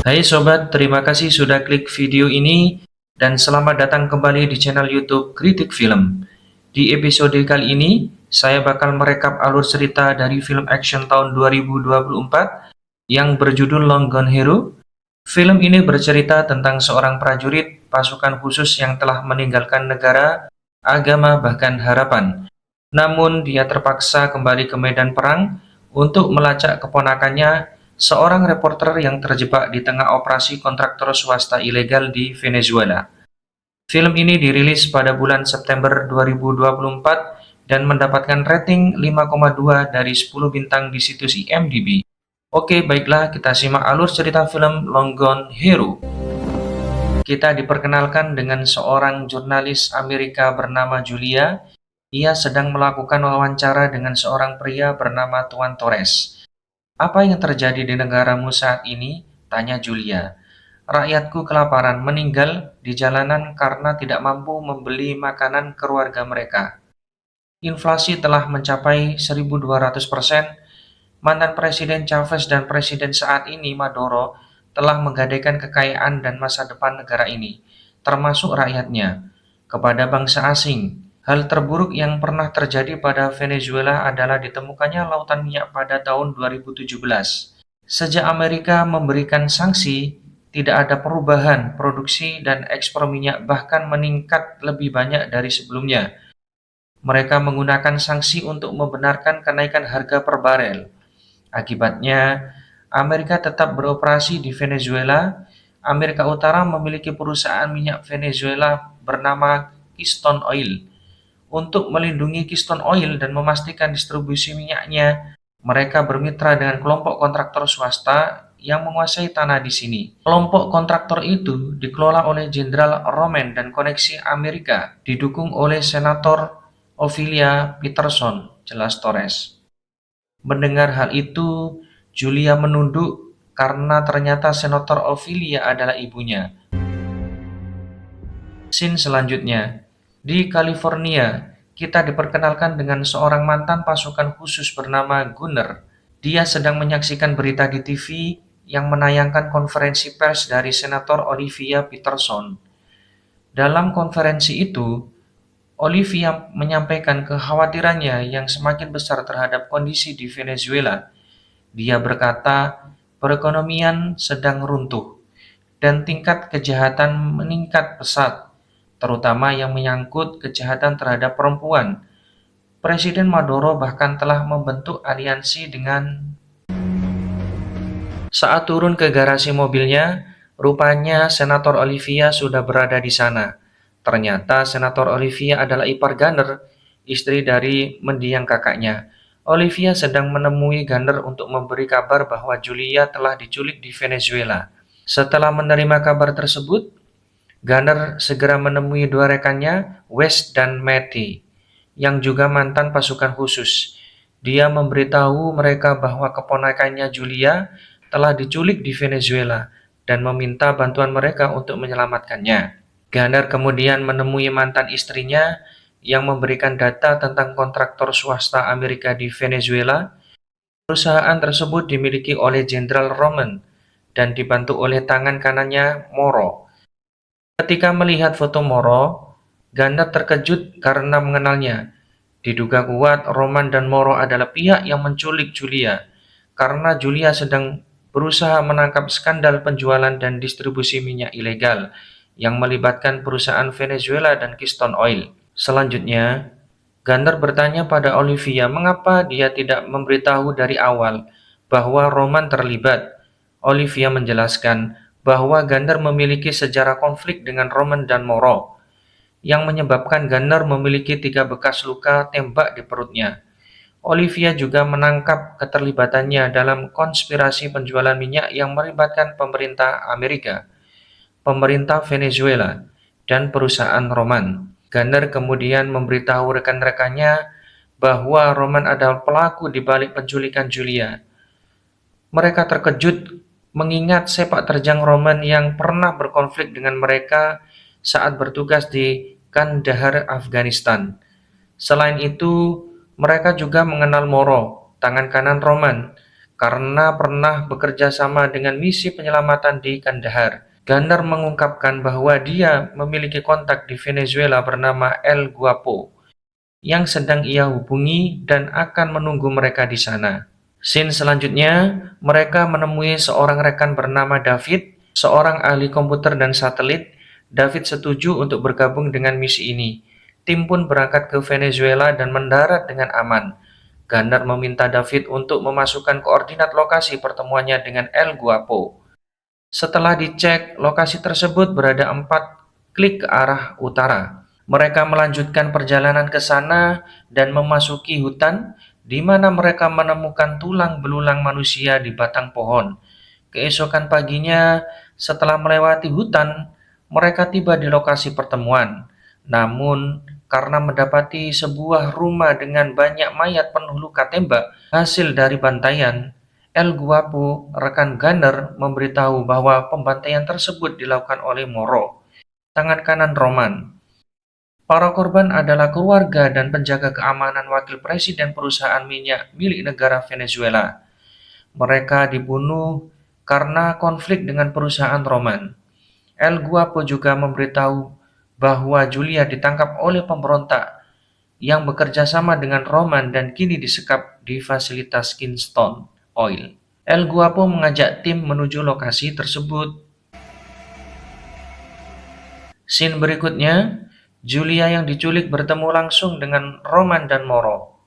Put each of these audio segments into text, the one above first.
Hai sobat, terima kasih sudah klik video ini dan selamat datang kembali di channel YouTube Kritik Film. Di episode kali ini, saya bakal merekap alur cerita dari film action tahun 2024 yang berjudul Long Gone Hero. Film ini bercerita tentang seorang prajurit pasukan khusus yang telah meninggalkan negara, agama, bahkan harapan. Namun, dia terpaksa kembali ke medan perang untuk melacak keponakannya, seorang reporter yang terjebak di tengah operasi kontraktor swasta ilegal di Venezuela. Film ini dirilis pada bulan September 2024 dan mendapatkan rating 5,2 dari 10 bintang di situs IMDb. Oke, baiklah, kita simak alur cerita film Long Gone Hero. Kita diperkenalkan dengan seorang jurnalis Amerika bernama Julia. Ia sedang melakukan wawancara dengan seorang pria bernama Tuan Torres. "Apa yang terjadi di negaramu saat ini?" tanya Julia. "Rakyatku kelaparan, meninggal di jalanan karena tidak mampu membeli makanan keluarga mereka. Inflasi telah mencapai 1.200%. Mantan Presiden Chavez dan Presiden saat ini Maduro telah menggadaikan kekayaan dan masa depan negara ini, termasuk rakyatnya, kepada bangsa asing. Hal terburuk yang pernah terjadi pada Venezuela adalah ditemukannya lautan minyak pada tahun 2017. Sejak Amerika memberikan sanksi, tidak ada perubahan produksi dan ekspor minyak, bahkan meningkat lebih banyak dari sebelumnya. Mereka menggunakan sanksi untuk membenarkan kenaikan harga per barel. Akibatnya, Amerika tetap beroperasi di Venezuela. Amerika Utara memiliki perusahaan minyak Venezuela bernama Keystone Oil. Untuk melindungi Keystone Oil dan memastikan distribusi minyaknya, mereka bermitra dengan kelompok kontraktor swasta yang menguasai tanah di sini. Kelompok kontraktor itu dikelola oleh Jenderal Roman dan koneksi Amerika, didukung oleh Senator Ovilia Peterson, jelas Torres. Mendengar hal itu, Julia menunduk karena ternyata Senator Ovilia adalah ibunya. Scene selanjutnya, di California, kita diperkenalkan dengan seorang mantan pasukan khusus bernama Gunner. Dia sedang menyaksikan berita di TV yang menayangkan konferensi pers dari Senator Olivia Peterson. Dalam konferensi itu, Olivia menyampaikan kekhawatirannya yang semakin besar terhadap kondisi di Venezuela. Dia berkata, perekonomian sedang runtuh dan tingkat kejahatan meningkat pesat, terutama yang menyangkut kejahatan terhadap perempuan. Presiden Maduro bahkan telah membentuk aliansi dengan... Saat turun ke garasi mobilnya, rupanya Senator Olivia sudah berada di sana. Ternyata Senator Olivia adalah ipar Gunner, istri dari mendiang kakaknya. Olivia sedang menemui Gunner untuk memberi kabar bahwa Julia telah diculik di Venezuela. Setelah menerima kabar tersebut, Gunner segera menemui dua rekannya, West dan Matty, yang juga mantan pasukan khusus. Dia memberitahu mereka bahwa keponakannya Julia telah diculik di Venezuela dan meminta bantuan mereka untuk menyelamatkannya. Gunner kemudian menemui mantan istrinya yang memberikan data tentang kontraktor swasta Amerika di Venezuela. Perusahaan tersebut dimiliki oleh Jenderal Roman dan dibantu oleh tangan kanannya Moro. Ketika melihat foto Moro, Gunner terkejut karena mengenalnya. Diduga kuat Roman dan Moro adalah pihak yang menculik Julia, karena Julia sedang berusaha menangkap skandal penjualan dan distribusi minyak ilegal yang melibatkan perusahaan Venezuela dan Keystone Oil. Selanjutnya, Gunner bertanya pada Olivia mengapa dia tidak memberitahu dari awal bahwa Roman terlibat. Olivia menjelaskan bahwa Gunner memiliki sejarah konflik dengan Roman dan Moro, yang menyebabkan Gunner memiliki 3 bekas luka tembak di perutnya. Olivia juga menangkap keterlibatannya dalam konspirasi penjualan minyak yang melibatkan pemerintah Amerika, pemerintah Venezuela, dan perusahaan Roman. Gunner kemudian memberitahu rekan-rekannya bahwa Roman adalah pelaku di balik penculikan Julia. Mereka terkejut mengingat sepak terjang Roman yang pernah berkonflik dengan mereka saat bertugas di Kandahar, Afghanistan. Selain itu, mereka juga mengenal Moro, tangan kanan Roman, karena pernah bekerja sama dengan misi penyelamatan di Kandahar. Gunner mengungkapkan bahwa dia memiliki kontak di Venezuela bernama El Guapo yang sedang ia hubungi dan akan menunggu mereka di sana. Scene selanjutnya, mereka menemui seorang rekan bernama David, seorang ahli komputer dan satelit. David setuju untuk bergabung dengan misi ini. Tim pun berangkat ke Venezuela dan mendarat dengan aman. Gunner meminta David untuk memasukkan koordinat lokasi pertemuannya dengan El Guapo. Setelah dicek, lokasi tersebut berada 4 klik ke arah utara. Mereka melanjutkan perjalanan ke sana dan memasuki hutan, di mana mereka menemukan tulang belulang manusia di batang pohon. Keesokan paginya, setelah melewati hutan, mereka tiba di lokasi pertemuan. Namun, karena mendapati sebuah rumah dengan banyak mayat penuh luka tembak hasil dari bantaian, El Guapo, rekan Gunner, memberitahu bahwa pembantaian tersebut dilakukan oleh Moro, tangan kanan Roman. Para korban adalah keluarga dan penjaga keamanan wakil presiden perusahaan minyak milik negara Venezuela. Mereka dibunuh karena konflik dengan perusahaan Roman. El Guapo juga memberitahu bahwa Julia ditangkap oleh pemberontak yang bekerja sama dengan Roman dan kini disekap di fasilitas Keystone Oil. El Guapo mengajak tim menuju lokasi tersebut. Scene berikutnya, Julia yang diculik bertemu langsung dengan Roman dan Moro.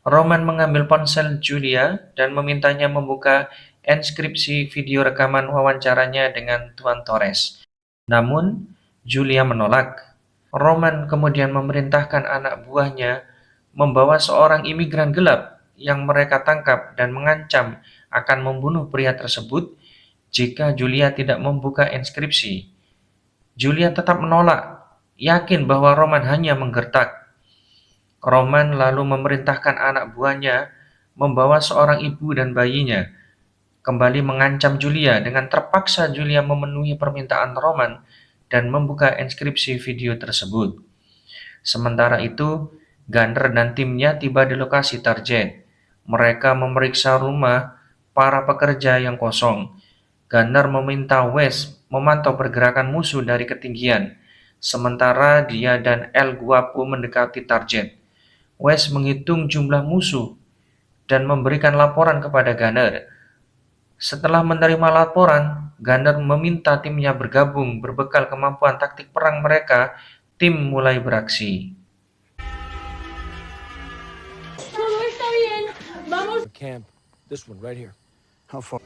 Roman mengambil ponsel Julia dan memintanya membuka enskripsi video rekaman wawancaranya dengan Tuan Torres. Namun, Julia menolak. Roman kemudian memerintahkan anak buahnya membawa seorang imigran gelap yang mereka tangkap dan mengancam akan membunuh pria tersebut jika Julia tidak membuka enskripsi. Julia tetap menolak, yakin bahwa Roman hanya menggertak. Roman lalu memerintahkan anak buahnya membawa seorang ibu dan bayinya, kembali mengancam Julia. Dengan terpaksa Julia memenuhi permintaan Roman dan membuka enskripsi video tersebut. Sementara itu, Gunner dan timnya tiba di lokasi target. Mereka memeriksa rumah para pekerja yang kosong. Gunner meminta Wes memantau pergerakan musuh dari ketinggian, sementara dia dan El Guapo mendekati target. Wes menghitung jumlah musuh dan memberikan laporan kepada Gunner. Setelah menerima laporan, Gunner meminta timnya bergabung. Berbekal kemampuan taktik perang mereka, tim mulai beraksi. Camp, this one right here. How far?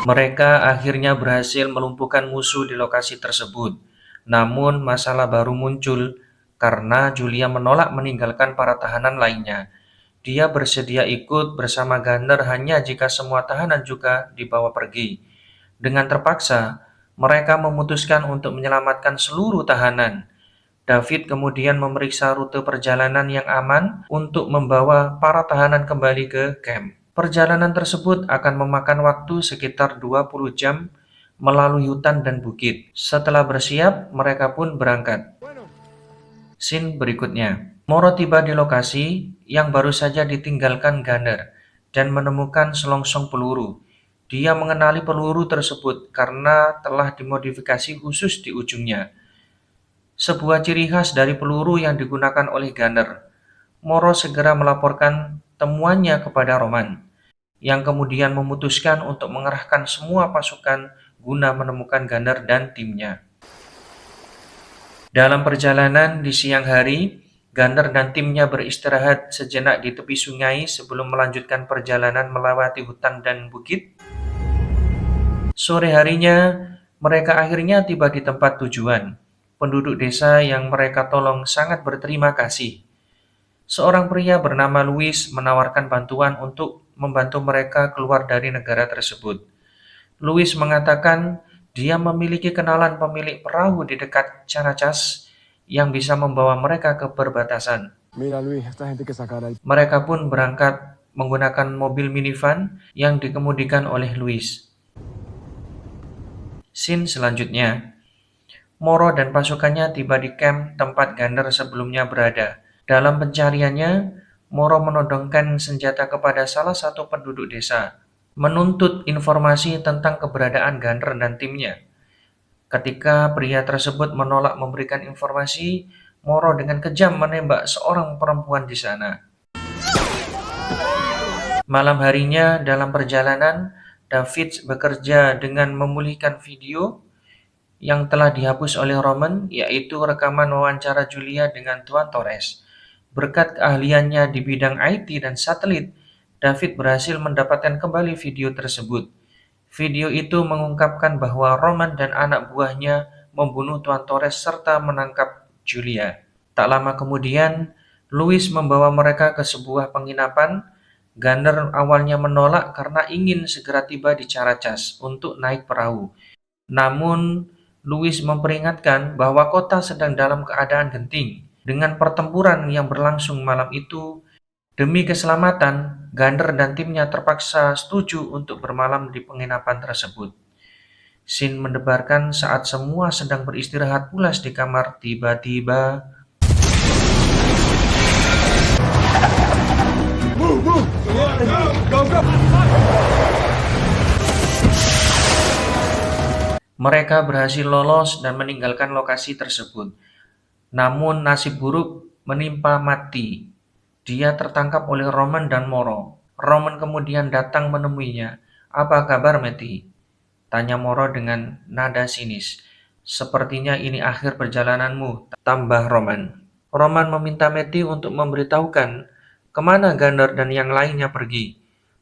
Mereka akhirnya berhasil melumpuhkan musuh di lokasi tersebut. Namun masalah baru muncul karena Julia menolak meninggalkan para tahanan lainnya. Dia bersedia ikut bersama Gunner hanya jika semua tahanan juga dibawa pergi. Dengan terpaksa, mereka memutuskan untuk menyelamatkan seluruh tahanan. David kemudian memeriksa rute perjalanan yang aman untuk membawa para tahanan kembali ke camp. Perjalanan tersebut akan memakan waktu sekitar 20 jam melalui hutan dan bukit. Setelah bersiap, mereka pun berangkat. Scene berikutnya. Moro tiba di lokasi yang baru saja ditinggalkan Gunner dan menemukan selongsong peluru. Dia mengenali peluru tersebut karena telah dimodifikasi khusus di ujungnya. Sebuah ciri khas dari peluru yang digunakan oleh Gunner. Moro segera melaporkan temuannya kepada Roman, yang kemudian memutuskan untuk mengerahkan semua pasukan guna menemukan Gunner dan timnya. Dalam perjalanan di siang hari, Gunner dan timnya beristirahat sejenak di tepi sungai sebelum melanjutkan perjalanan melewati hutan dan bukit. Sore harinya, mereka akhirnya tiba di tempat tujuan. Penduduk desa yang mereka tolong sangat berterima kasih. Seorang pria bernama Luis menawarkan bantuan untuk membantu mereka keluar dari negara tersebut. Luis mengatakan dia memiliki kenalan pemilik perahu di dekat Caracas yang bisa membawa mereka ke perbatasan. Mira, Luis, esta gente que sacar ahí. Mereka pun berangkat menggunakan mobil minivan yang dikemudikan oleh Luis. Scene selanjutnya. Moro dan pasukannya tiba di camp tempat Gunner sebelumnya berada. Dalam pencariannya, Moro menodongkan senjata kepada salah satu penduduk desa, menuntut informasi tentang keberadaan Gunner dan timnya. Ketika pria tersebut menolak memberikan informasi, Moro dengan kejam menembak seorang perempuan di sana. Malam harinya, dalam perjalanan, David bekerja dengan memulihkan video yang telah dihapus oleh Roman, yaitu rekaman wawancara Julia dengan Tuan Torres. Berkat keahliannya di bidang IT dan satelit, David berhasil mendapatkan kembali video tersebut. Video itu mengungkapkan bahwa Roman dan anak buahnya membunuh Tuan Torres serta menangkap Julia. Tak lama kemudian, Louis membawa mereka ke sebuah penginapan. Gunner awalnya menolak karena ingin segera tiba di Caracas untuk naik perahu. Namun, Louis memperingatkan bahwa kota sedang dalam keadaan genting. Dengan pertempuran yang berlangsung malam itu, demi keselamatan, Gunner dan timnya terpaksa setuju untuk bermalam di penginapan tersebut. Scene mendebarkan saat semua sedang beristirahat pulas di kamar, tiba-tiba mereka berhasil lolos dan meninggalkan lokasi tersebut. Namun nasib buruk menimpa Mati. Dia tertangkap oleh Roman dan Moro. Roman kemudian datang menemuinya. "Apa kabar, Mati?" tanya Moro dengan nada sinis. "Sepertinya ini akhir perjalananmu," tambah Roman. Roman meminta Mati untuk memberitahukan kemana Gunner dan yang lainnya pergi.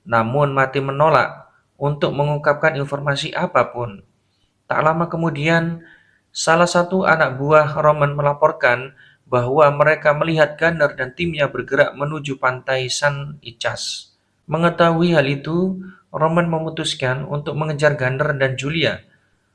Namun Mati menolak untuk mengungkapkan informasi apapun. Tak lama kemudian, salah satu anak buah Roman melaporkan bahwa mereka melihat Gunner dan timnya bergerak menuju pantai San Icas. Mengetahui hal itu, Roman memutuskan untuk mengejar Gunner dan Julia.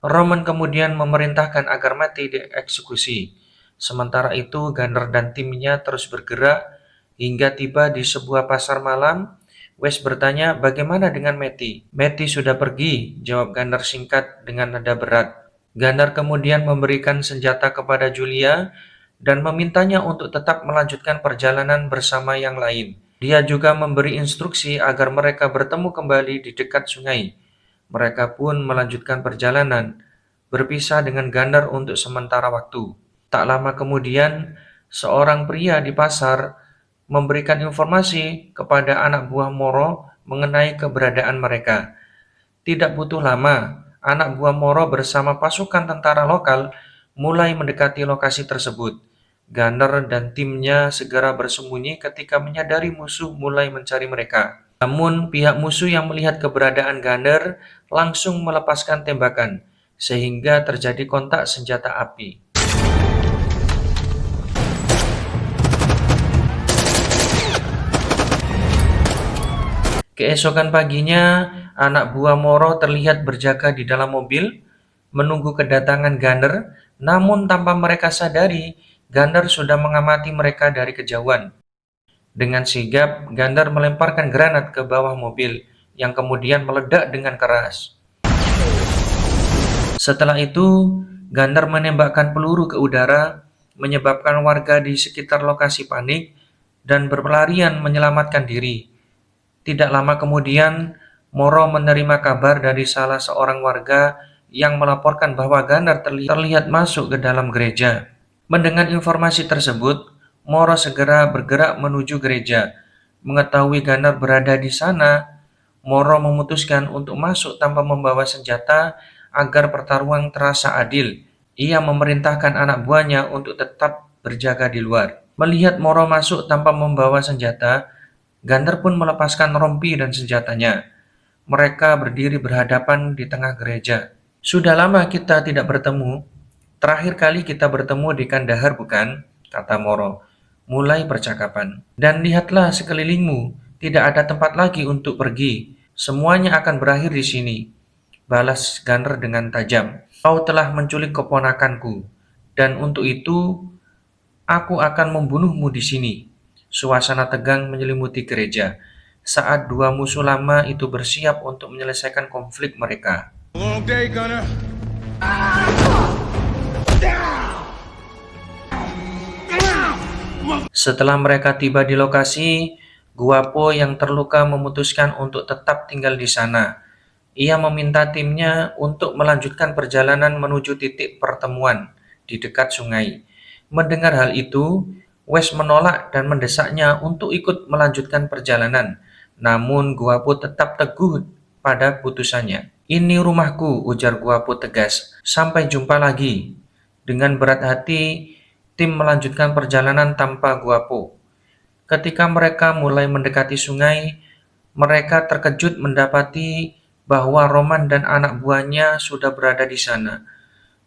Roman kemudian memerintahkan agar Mati dieksekusi. Sementara itu, Gunner dan timnya terus bergerak hingga tiba di sebuah pasar malam. Wes bertanya, "Bagaimana dengan Mati?" "Mati sudah pergi," jawab Gunner singkat dengan nada berat. Gunner kemudian memberikan senjata kepada Julia dan memintanya untuk tetap melanjutkan perjalanan bersama yang lain. Dia juga memberi instruksi agar mereka bertemu kembali di dekat sungai. Mereka pun melanjutkan perjalanan, berpisah dengan Gunner untuk sementara waktu. Tak lama kemudian, seorang pria di pasar memberikan informasi kepada anak buah Moro mengenai keberadaan mereka. Tidak butuh lama, anak buah Moro bersama pasukan tentara lokal mulai mendekati lokasi tersebut. Gunner dan timnya segera bersembunyi ketika menyadari musuh mulai mencari mereka. Namun, pihak musuh yang melihat keberadaan Gunner langsung melepaskan tembakan, sehingga terjadi kontak senjata api. Keesokan paginya, anak buah Moro terlihat berjaga di dalam mobil, menunggu kedatangan Gunner, namun tanpa mereka sadari, Gunner sudah mengamati mereka dari kejauhan. Dengan sigap, Gunner melemparkan granat ke bawah mobil, yang kemudian meledak dengan keras. Setelah itu, Gunner menembakkan peluru ke udara, menyebabkan warga di sekitar lokasi panik, dan berlarian menyelamatkan diri. Tidak lama kemudian, Moro menerima kabar dari salah seorang warga yang melaporkan bahwa Gunner terlihat masuk ke dalam gereja. Mendengar informasi tersebut, Moro segera bergerak menuju gereja. Mengetahui Gunner berada di sana, Moro memutuskan untuk masuk tanpa membawa senjata agar pertarungan terasa adil. Ia memerintahkan anak buahnya untuk tetap berjaga di luar. Melihat Moro masuk tanpa membawa senjata, Gunner pun melepaskan rompi dan senjatanya. Mereka berdiri berhadapan di tengah gereja. "Sudah lama kita tidak bertemu. Terakhir kali kita bertemu di Kandahar, bukan?" kata Moro, mulai percakapan. "Dan lihatlah sekelilingmu, tidak ada tempat lagi untuk pergi. Semuanya akan berakhir di sini," balas Gunner dengan tajam. "Kau telah menculik keponakanku, dan untuk itu aku akan membunuhmu di sini." Suasana tegang menyelimuti gereja saat dua musuh lama itu bersiap untuk menyelesaikan konflik mereka. Long day, Gunner. Setelah mereka tiba di lokasi, Guapo yang terluka memutuskan untuk tetap tinggal di sana. Ia meminta timnya untuk melanjutkan perjalanan menuju titik pertemuan di dekat sungai. Mendengar hal itu, Wes menolak dan mendesaknya untuk ikut melanjutkan perjalanan. Namun Guapo tetap teguh pada putusannya. "Ini rumahku," ujar Guapo tegas. "Sampai jumpa lagi." Dengan berat hati, tim melanjutkan perjalanan tanpa Guapo. Ketika mereka mulai mendekati sungai, mereka terkejut mendapati bahwa Roman dan anak buahnya sudah berada di sana.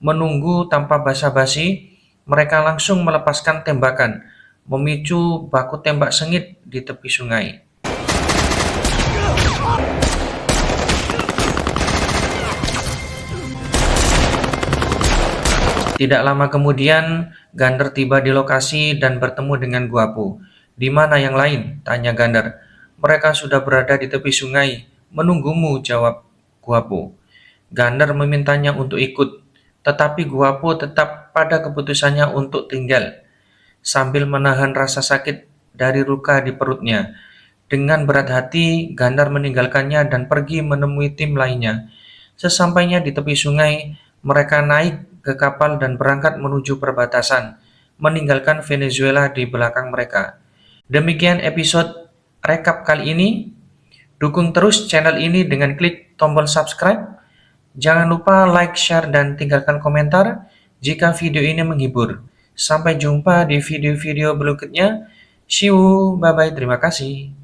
Menunggu tanpa basa-basi, mereka langsung melepaskan tembakan, memicu baku tembak sengit di tepi sungai. Tidak lama kemudian, Gander tiba di lokasi dan bertemu dengan Guapo. "Di mana yang lain?" tanya Gander. "Mereka sudah berada di tepi sungai, menunggumu," jawab Guapo. Gander memintanya untuk ikut, tetapi Guapo tetap pada keputusannya untuk tinggal. Sambil menahan rasa sakit dari luka di perutnya, dengan berat hati, Gander meninggalkannya dan pergi menemui tim lainnya. Sesampainya di tepi sungai, mereka naik ke kapal dan berangkat menuju perbatasan, meninggalkan Venezuela di belakang mereka. Demikian episode rekap kali ini. Dukung terus channel ini dengan klik tombol subscribe. Jangan lupa like, share, dan tinggalkan komentar jika video ini menghibur. Sampai jumpa di video-video berikutnya. See you, bye-bye, terima kasih.